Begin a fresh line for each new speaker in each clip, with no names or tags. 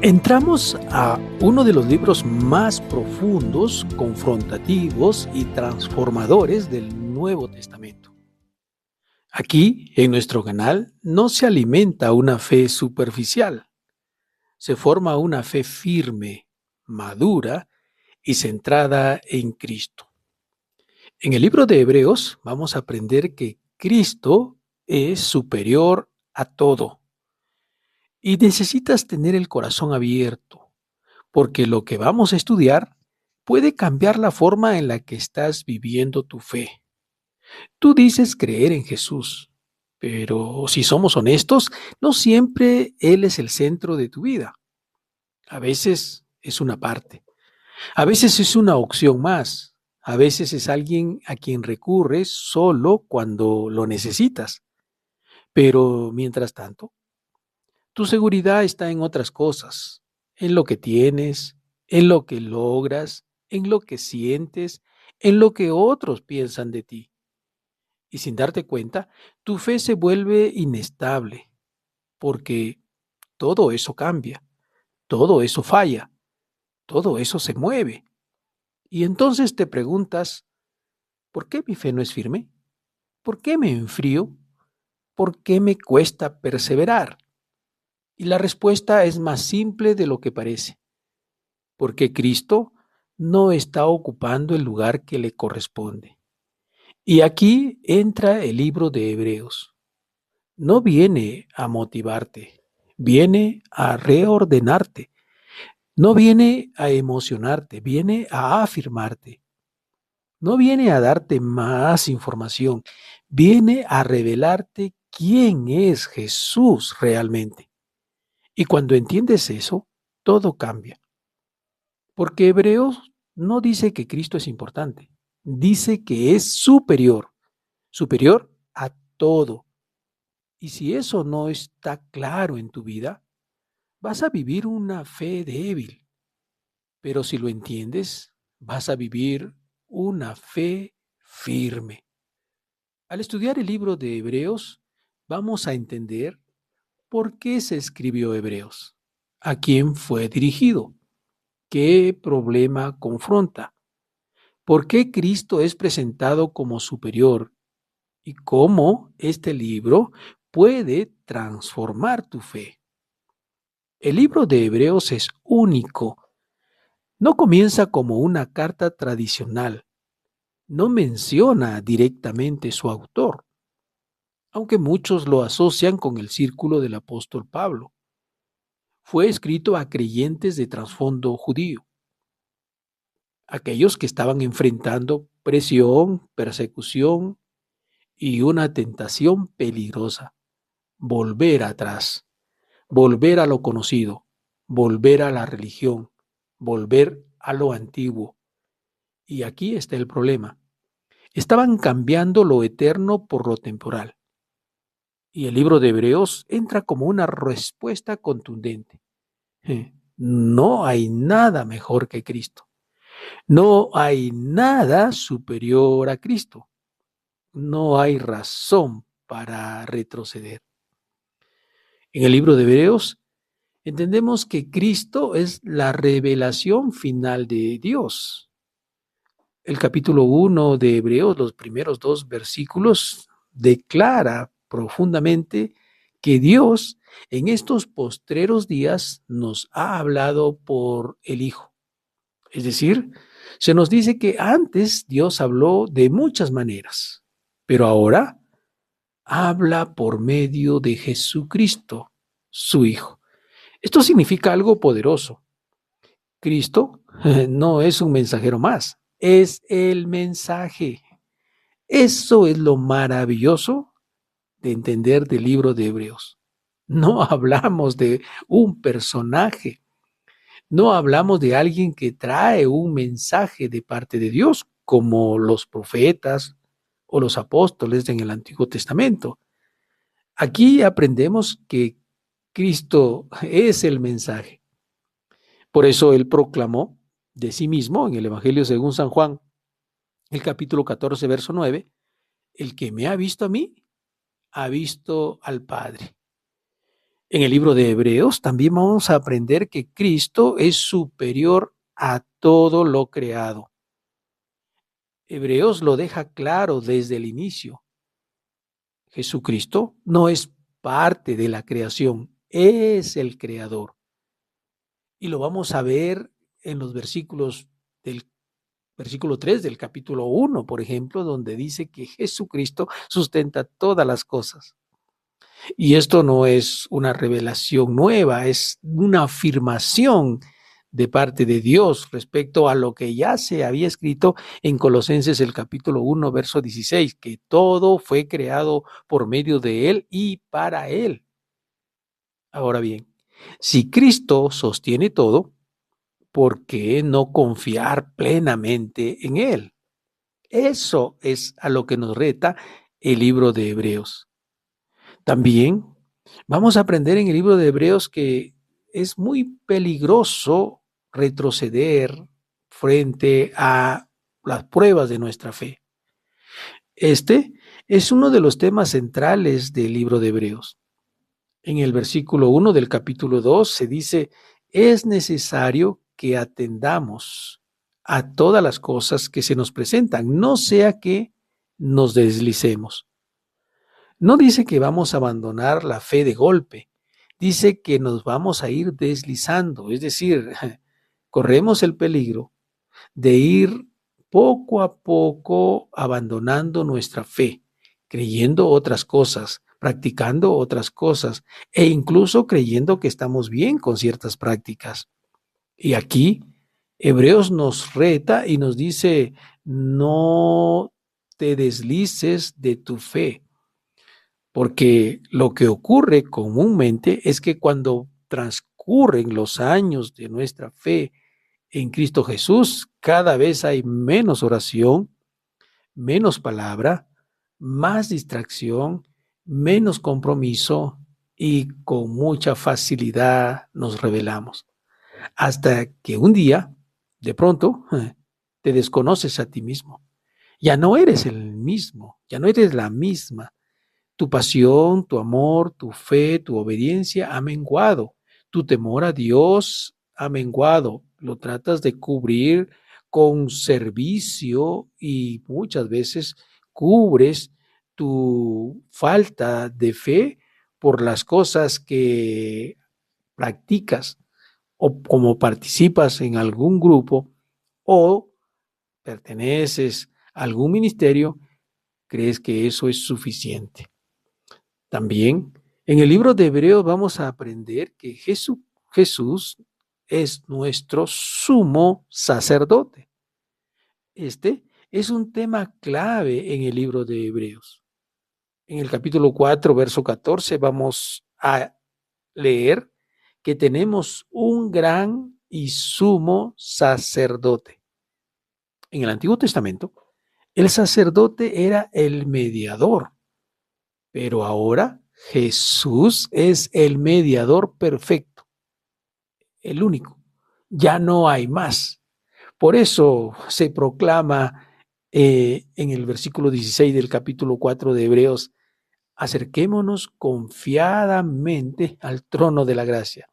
Entramos a uno de los libros más profundos, confrontativos y transformadores del Nuevo Testamento. Aquí, en nuestro canal, no se alimenta una fe superficial, se forma una fe firme, madura y centrada en Cristo. En el libro de Hebreos vamos a aprender que Cristo es superior a todo y necesitas tener el corazón abierto, porque lo que vamos a estudiar puede cambiar la forma en la que estás viviendo tu fe. Tú dices creer en Jesús, pero si somos honestos, no siempre Él es el centro de tu vida. A veces es una parte, a veces es una opción más, a veces es alguien a quien recurres solo cuando lo necesitas. Pero mientras tanto, tu seguridad está en otras cosas, en lo que tienes, en lo que logras, en lo que sientes, en lo que otros piensan de ti. Y sin darte cuenta, tu fe se vuelve inestable, porque todo eso cambia, todo eso falla, todo eso se mueve. Y entonces te preguntas, ¿por qué mi fe no es firme? ¿Por qué me enfrío? ¿Por qué me cuesta perseverar? Y la respuesta es más simple de lo que parece. Porque Cristo no está ocupando el lugar que le corresponde. Y aquí entra el libro de Hebreos. No viene a motivarte, viene a reordenarte, no viene a emocionarte, viene a afirmarte, no viene a darte más información, viene a revelarte quién es Jesús realmente. Y cuando entiendes eso, todo cambia. Porque Hebreos no dice que Cristo es importante, dice que es superior, superior a todo. Y si eso no está claro en tu vida, vas a vivir una fe débil. Pero si lo entiendes, vas a vivir una fe firme. Al estudiar el libro de Hebreos, vamos a entender por qué se escribió Hebreos, a quién fue dirigido, qué problema confronta, por qué Cristo es presentado como superior y cómo este libro puede transformar tu fe. El libro de Hebreos es único. No comienza como una carta tradicional. No menciona directamente su autor, aunque muchos lo asocian con el círculo del apóstol Pablo. Fue escrito a creyentes de trasfondo judío, aquellos que estaban enfrentando presión, persecución y una tentación peligrosa: volver atrás, volver a lo conocido, volver a la religión, volver a lo antiguo. Y aquí está el problema. Estaban cambiando lo eterno por lo temporal. Y el libro de Hebreos entra como una respuesta contundente. No hay nada mejor que Cristo. No hay nada superior a Cristo. No hay razón para retroceder. En el libro de Hebreos entendemos que Cristo es la revelación final de Dios. El capítulo 1 de Hebreos, los primeros 2 versículos, declara profundamente que Dios en estos postreros días nos ha hablado por el Hijo. Es decir, se nos dice que antes Dios habló de muchas maneras, pero ahora habla por medio de Jesucristo, su Hijo. Esto significa algo poderoso. Cristo no es un mensajero más, es el mensaje. Eso es lo maravilloso de entender del libro de Hebreos. No hablamos de un personaje, no hablamos de alguien que trae un mensaje de parte de Dios, como los profetas o los apóstoles en el Antiguo Testamento. Aquí aprendemos que Cristo es el mensaje. Por eso él proclamó de sí mismo en el Evangelio según San Juan, el capítulo 14, verso 9, el que me ha visto a mí, ha visto al Padre. En el libro de Hebreos también vamos a aprender que Cristo es superior a todo lo creado. Hebreos lo deja claro desde el inicio. Jesucristo no es parte de la creación, es el creador. Y lo vamos a ver en los versículos del versículo 3 del capítulo 1, por ejemplo, donde dice que Jesucristo sustenta todas las cosas. Y esto no es una revelación nueva, es una afirmación de parte de Dios respecto a lo que ya se había escrito en Colosenses el capítulo 1, verso 16, que todo fue creado por medio de Él y para Él. Ahora bien, si Cristo sostiene todo, ¿por qué no confiar plenamente en Él? Eso es a lo que nos reta el libro de Hebreos. También vamos a aprender en el libro de Hebreos que es muy peligroso retroceder frente a las pruebas de nuestra fe. Este es uno de los temas centrales del libro de Hebreos. En el versículo 1 del capítulo 2 se dice, es necesario que atendamos a todas las cosas que se nos presentan, no sea que nos deslicemos. No dice que vamos a abandonar la fe de golpe, dice que nos vamos a ir deslizando, es decir, corremos el peligro de ir poco a poco abandonando nuestra fe, creyendo otras cosas, practicando otras cosas e incluso creyendo que estamos bien con ciertas prácticas. Y aquí Hebreos nos reta y nos dice, no te deslices de tu fe. Porque lo que ocurre comúnmente es que cuando transcurren los años de nuestra fe en Cristo Jesús, cada vez hay menos oración, menos palabra, más distracción, menos compromiso y con mucha facilidad nos rebelamos. Hasta que un día, de pronto, te desconoces a ti mismo. Ya no eres el mismo, ya no eres la misma. Tu pasión, tu amor, tu fe, tu obediencia ha menguado. Tu temor a Dios ha menguado. Lo tratas de cubrir con servicio y muchas veces cubres tu falta de fe por las cosas que practicas o como participas en algún grupo o perteneces a algún ministerio, crees que eso es suficiente. También en el libro de Hebreos vamos a aprender que Jesús es nuestro sumo sacerdote. Este es un tema clave en el libro de Hebreos. En el capítulo 4, verso 14, vamos a leer que tenemos un gran y sumo sacerdote. En el Antiguo Testamento, el sacerdote era el mediador. Pero ahora Jesús es el mediador perfecto, el único. Ya no hay más. Por eso se proclama en el versículo 16 del capítulo 4 de Hebreos, acerquémonos confiadamente al trono de la gracia.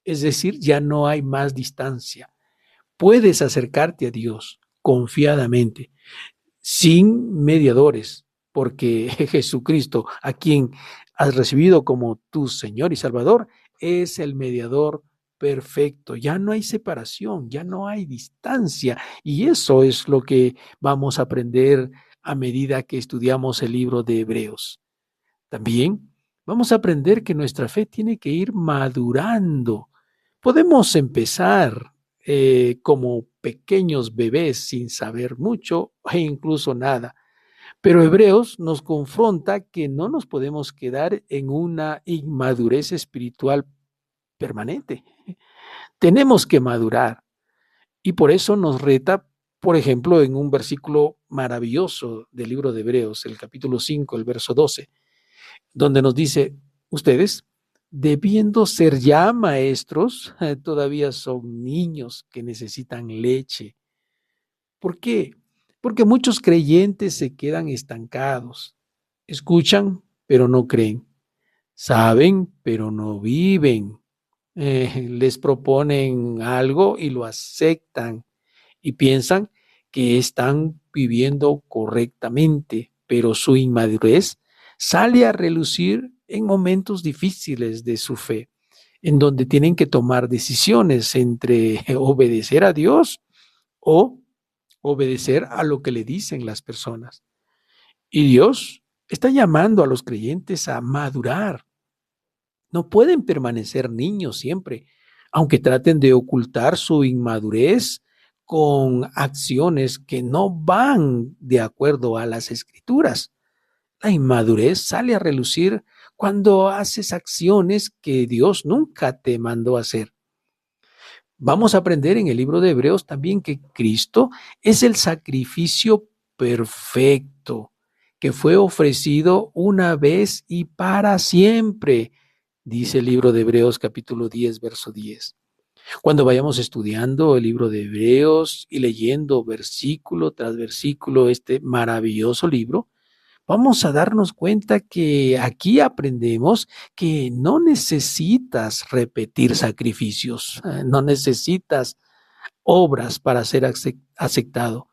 Es decir, ya no hay más distancia. Puedes acercarte a Dios confiadamente, sin mediadores, porque Jesucristo, a quien has recibido como tu Señor y Salvador, es el mediador perfecto. Ya no hay separación, ya no hay distancia. Y eso es lo que vamos a aprender a medida que estudiamos el libro de Hebreos. También vamos a aprender que nuestra fe tiene que ir madurando. Podemos empezar como pequeños bebés sin saber mucho e incluso nada. Pero Hebreos nos confronta que no nos podemos quedar en una inmadurez espiritual permanente. Tenemos que madurar. Y por eso nos reta, por ejemplo, en un versículo maravilloso del libro de Hebreos, el capítulo 5, el verso 12, donde nos dice, ustedes, debiendo ser ya maestros, todavía son niños que necesitan leche. ¿Por qué? Porque muchos creyentes se quedan estancados, escuchan, pero no creen, Saben, pero no viven. Les proponen algo y lo aceptan y piensan que están viviendo correctamente, pero su inmadurez sale a relucir en momentos difíciles de su fe, en donde tienen que tomar decisiones entre obedecer a Dios o obedecer a lo que le dicen las personas. Y Dios está llamando a los creyentes a madurar. No pueden permanecer niños siempre, aunque traten de ocultar su inmadurez con acciones que no van de acuerdo a las escrituras. La inmadurez sale a relucir cuando haces acciones que Dios nunca te mandó hacer. Vamos a aprender en el libro de Hebreos también que Cristo es el sacrificio perfecto que fue ofrecido una vez y para siempre, dice el libro de Hebreos capítulo 10, verso 10. Cuando vayamos estudiando el libro de Hebreos y leyendo versículo tras versículo este maravilloso libro, vamos a darnos cuenta que aquí aprendemos que no necesitas repetir sacrificios, no necesitas obras para ser aceptado,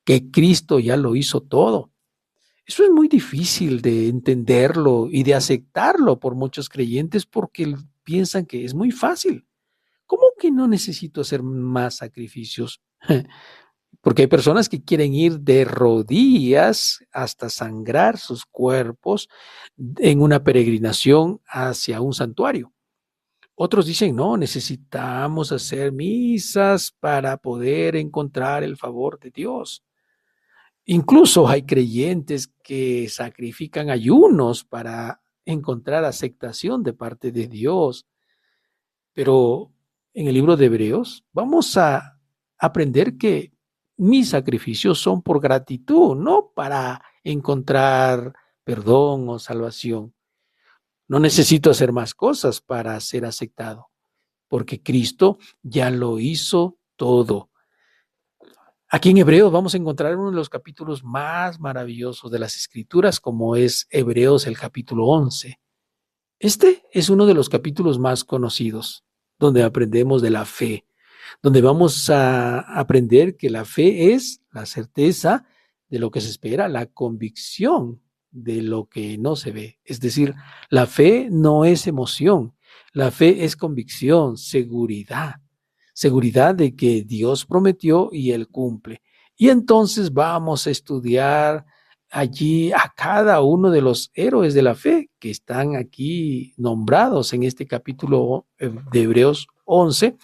que Cristo ya lo hizo todo. Eso es muy difícil de entenderlo y de aceptarlo por muchos creyentes porque piensan que es muy fácil. ¿Cómo que no necesito hacer más sacrificios? Porque hay personas que quieren ir de rodillas hasta sangrar sus cuerpos en una peregrinación hacia un santuario. Otros dicen, no, necesitamos hacer misas para poder encontrar el favor de Dios. Incluso hay creyentes que sacrifican ayunos para encontrar aceptación de parte de Dios. Pero en el libro de Hebreos vamos a aprender que mis sacrificios son por gratitud, no para encontrar perdón o salvación. No necesito hacer más cosas para ser aceptado, porque Cristo ya lo hizo todo. Aquí en Hebreos vamos a encontrar uno de los capítulos más maravillosos de las Escrituras, como es Hebreos el capítulo 11. Este es uno de los capítulos más conocidos, donde aprendemos de la fe, donde vamos a aprender que la fe es la certeza de lo que se espera, la convicción de lo que no se ve. Es decir, la fe no es emoción, la fe es convicción, seguridad, seguridad de que Dios prometió y Él cumple. Y entonces vamos a estudiar allí a cada uno de los héroes de la fe que están aquí nombrados en este capítulo de Hebreos 11.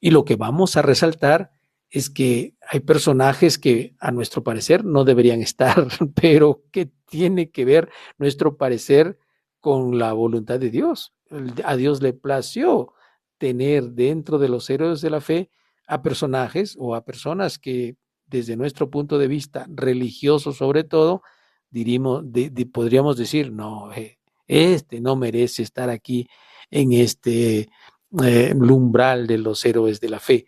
Y lo que vamos a resaltar es que hay personajes que a nuestro parecer no deberían estar, pero que tiene que ver nuestro parecer con la voluntad de Dios. A Dios le plació tener dentro de los héroes de la fe a personajes o a personas que desde nuestro punto de vista religioso sobre todo, podríamos decir, no, este no merece estar aquí en este umbral de los héroes de la fe.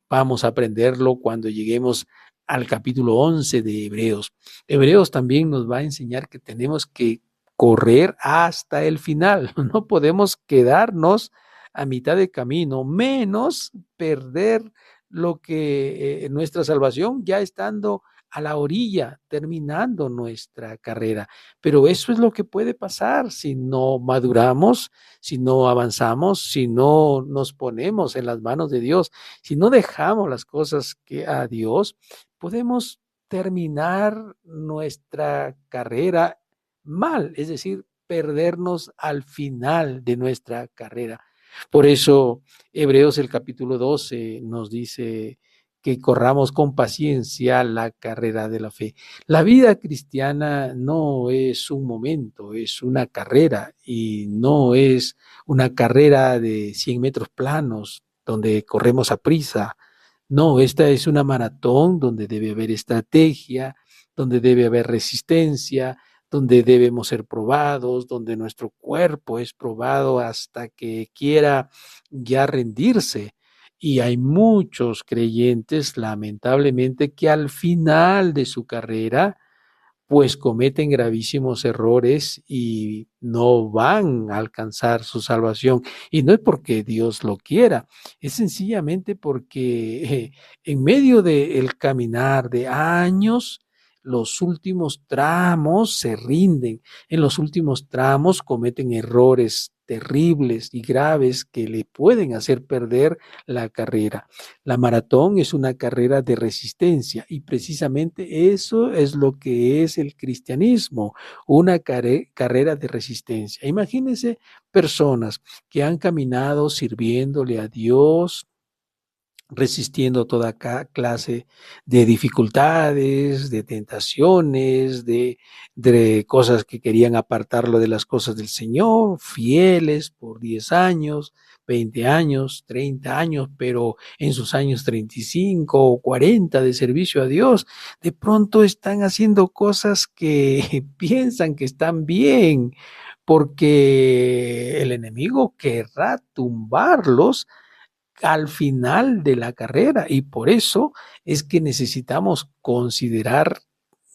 Vamos a aprenderlo cuando lleguemos al capítulo 11 de Hebreos. Hebreos también nos va a enseñar que tenemos que correr hasta el final. No podemos quedarnos a mitad de camino, menos perder lo que nuestra salvación ya estando a la orilla, terminando nuestra carrera. Pero eso es lo que puede pasar si no maduramos, si no avanzamos, si no nos ponemos en las manos de Dios, si no dejamos las cosas que a Dios, podemos terminar nuestra carrera mal, es decir, perdernos al final de nuestra carrera. Por eso Hebreos el capítulo 12 nos dice que corramos con paciencia la carrera de la fe. La vida cristiana no es un momento, es una carrera y no es una carrera de 100 metros planos donde corremos a prisa. No, esta es una maratón donde debe haber estrategia, donde debe haber resistencia, donde debemos ser probados, donde nuestro cuerpo es probado hasta que quiera ya rendirse. Y hay muchos creyentes, lamentablemente, que al final de su carrera pues cometen gravísimos errores y no van a alcanzar su salvación. Y no es porque Dios lo quiera, es sencillamente porque en medio del caminar de años, los últimos tramos se rinden. En los últimos tramos cometen errores terribles y graves que le pueden hacer perder la carrera. La maratón es una carrera de resistencia y precisamente eso es lo que es el cristianismo, una carrera de resistencia. Imagínense personas que han caminado sirviéndole a Dios, resistiendo toda clase de dificultades, de tentaciones, de cosas que querían apartarlo de las cosas del Señor, fieles por 10 años, 20 años, 30 años, pero en sus años 35 o 40 de servicio a Dios, de pronto están haciendo cosas que piensan que están bien, porque el enemigo querrá tumbarlos al final de la carrera, y por eso es que necesitamos considerar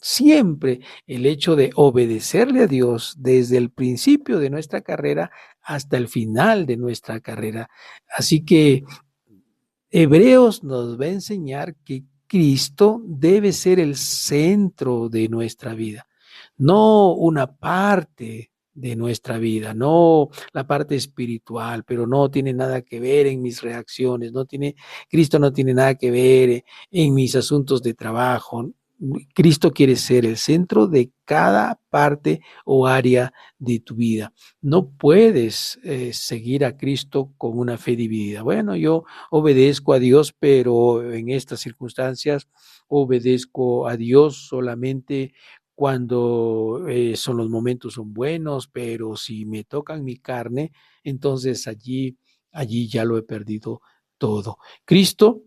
siempre el hecho de obedecerle a Dios desde el principio de nuestra carrera hasta el final de nuestra carrera. Así que Hebreos nos va a enseñar que Cristo debe ser el centro de nuestra vida, no una parte de nuestra vida, no la parte espiritual, pero no tiene nada que ver en mis reacciones, Cristo no tiene nada que ver en mis asuntos de trabajo. Cristo quiere ser el centro de cada parte o área de tu vida. No puedes seguir a Cristo con una fe dividida. Bueno, yo obedezco a Dios, pero en estas circunstancias obedezco a Dios solamente cuando son los momentos son buenos, pero si me tocan mi carne, entonces allí ya lo he perdido todo. Cristo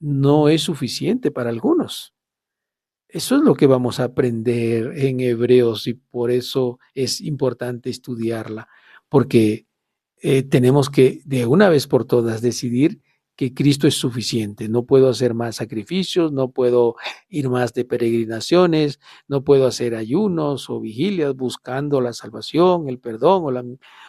no es suficiente para algunos. Eso es lo que vamos a aprender en Hebreos y por eso es importante estudiarla, porque tenemos que de una vez por todas decidir que Cristo es suficiente. No puedo hacer más sacrificios, no puedo ir más de peregrinaciones, no puedo hacer ayunos o vigilias buscando la salvación, el perdón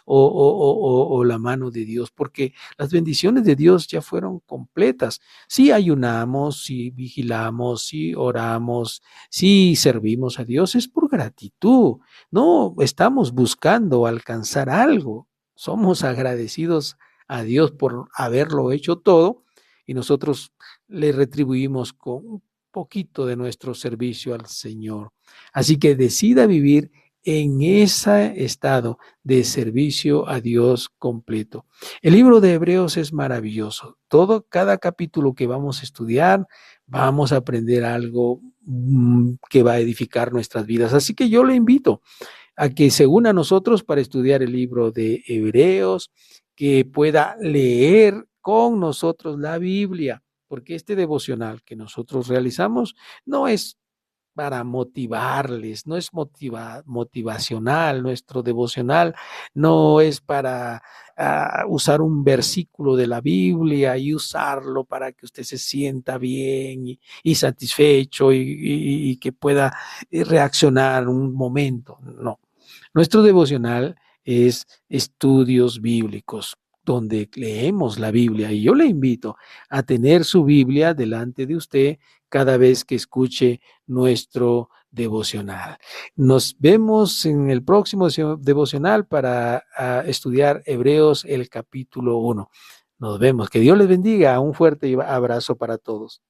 o la mano de Dios, porque las bendiciones de Dios ya fueron completas. Si ayunamos, si vigilamos, si oramos, si servimos a Dios, es por gratitud. No estamos buscando alcanzar algo. Somos agradecidos a Dios por haberlo hecho todo y nosotros le retribuimos con un poquito de nuestro servicio al Señor. Así que decida vivir en ese estado de servicio a Dios completo. El libro de Hebreos es maravilloso. Cada capítulo que vamos a estudiar, vamos a aprender algo que va a edificar nuestras vidas. Así que yo le invito a que se una a nosotros para estudiar el libro de Hebreos, que pueda leer con nosotros la Biblia, porque este devocional que nosotros realizamos no es para motivarles, no es motivacional, nuestro devocional no es para usar un versículo de la Biblia y usarlo para que usted se sienta bien y satisfecho y que pueda reaccionar un momento. No, nuestro devocional es estudios bíblicos, donde leemos la Biblia. Y yo le invito a tener su Biblia delante de usted cada vez que escuche nuestro devocional. Nos vemos en el próximo devocional para estudiar Hebreos el capítulo 1. Nos vemos. Que Dios les bendiga. Un fuerte abrazo para todos.